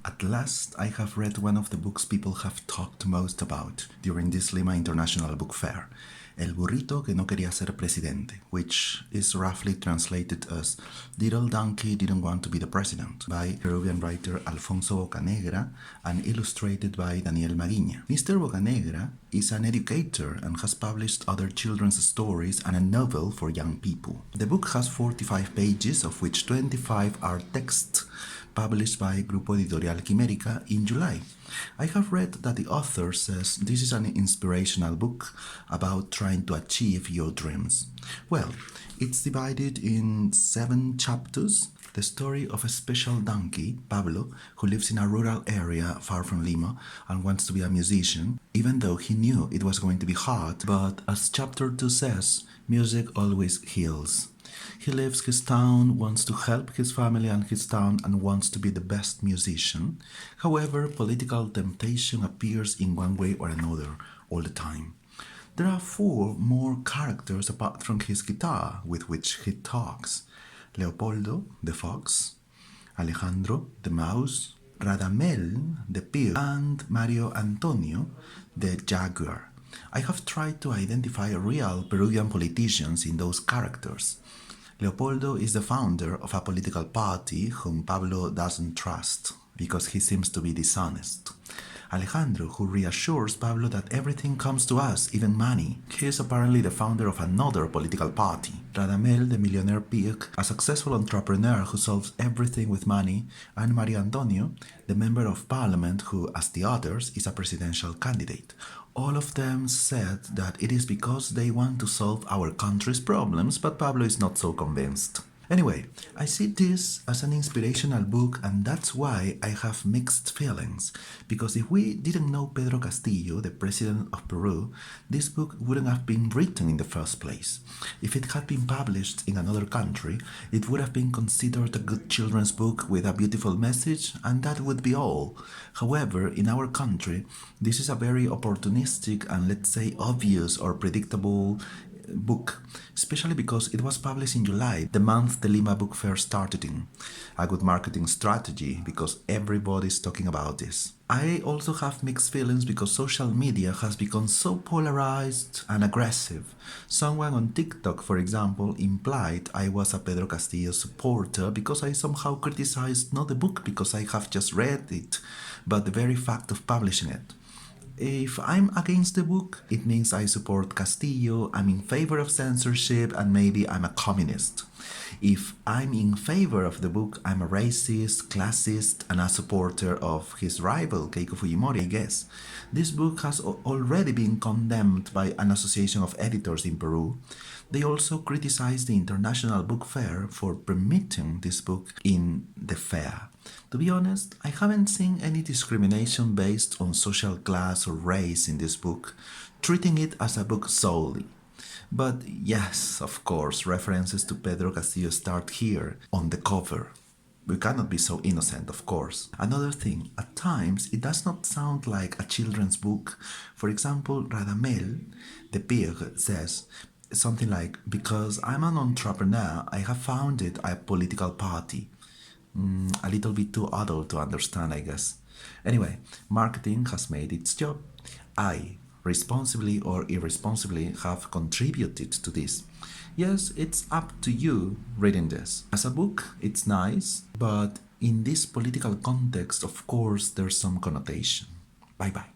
At last, I have read one of the books people have talked most about during this Lima International Book Fair, El burrito que no quería ser presidente, which is roughly translated as Little Donkey Didn't Want to Be the President, by Peruvian writer Alfonso Bocanegra and illustrated by Daniel Maguiña. Mr. Bocanegra is an educator and has published other children's stories and a novel for young people. The book has 45 pages, of which 25 are text published by Grupo Editorial Quimérica in July. I have read that the author says this is an inspirational book about trying to achieve your dreams. Well, it's divided in 7 chapters. The story of a special donkey, Pablo, who lives in a rural area far from Lima and wants to be a musician, even though he knew it was going to be hard, but as chapter 2 says, music always heals. He leaves his town, wants to help his family and his town, and wants to be the best musician. However, political temptation appears in one way or another all the time. There are 4 more characters apart from his guitar with which he talks. Leopoldo, the fox, Alejandro, the mouse, Radamel, the pig, and Mario Antonio, the jaguar. I have tried to identify real Peruvian politicians in those characters. Leopoldo is the founder of a political party whom Pablo doesn't trust because he seems to be dishonest. Alejandro, who reassures Pablo that everything comes to us, even money. He is apparently the founder of another political party. Radamel, the millionaire pig, a successful entrepreneur who solves everything with money, and Mario Antonio, the member of parliament who, as the others, is a presidential candidate. All of them said that it is because they want to solve our country's problems, but Pablo is not so convinced. Anyway, I see this as an inspirational book, and that's why I have mixed feelings. Because if we didn't know Pedro Castillo, the president of Peru, this book wouldn't have been written in the first place. If it had been published in another country, it would have been considered a good children's book with a beautiful message, and that would be all. However, in our country, this is a very opportunistic and, let's say, obvious or predictable book, especially because it was published in July, the month the Lima Book Fair started in. A good marketing strategy because everybody's talking about this. I also have mixed feelings because social media has become so polarized and aggressive. Someone on TikTok, for example, implied I was a Pedro Castillo supporter because I somehow criticized not the book because I have just read it, but the very fact of publishing it. If I'm against the book, it means I support Castillo, I'm in favor of censorship, and maybe I'm a communist. If I'm in favor of the book, I'm a racist, classist, and a supporter of his rival, Keiko Fujimori, I guess. This book has already been condemned by an association of editors in Peru. They also criticized the International Book Fair for permitting this book in the fair. To be honest, I haven't seen any discrimination based on social class or race in this book, treating it as a book solely. But yes, of course, references to Pedro Castillo start here, on the cover. We cannot be so innocent, of course. Another thing, at times it does not sound like a children's book. For example, Radamel, the pig, says something like, because I'm an entrepreneur, I have founded a political party. A little bit too adult to understand, I guess. Anyway, marketing has made its job. I, responsibly or irresponsibly, have contributed to this. Yes, it's up to you reading this. As a book, it's nice, but in this political context, of course, there's some connotation. Bye bye.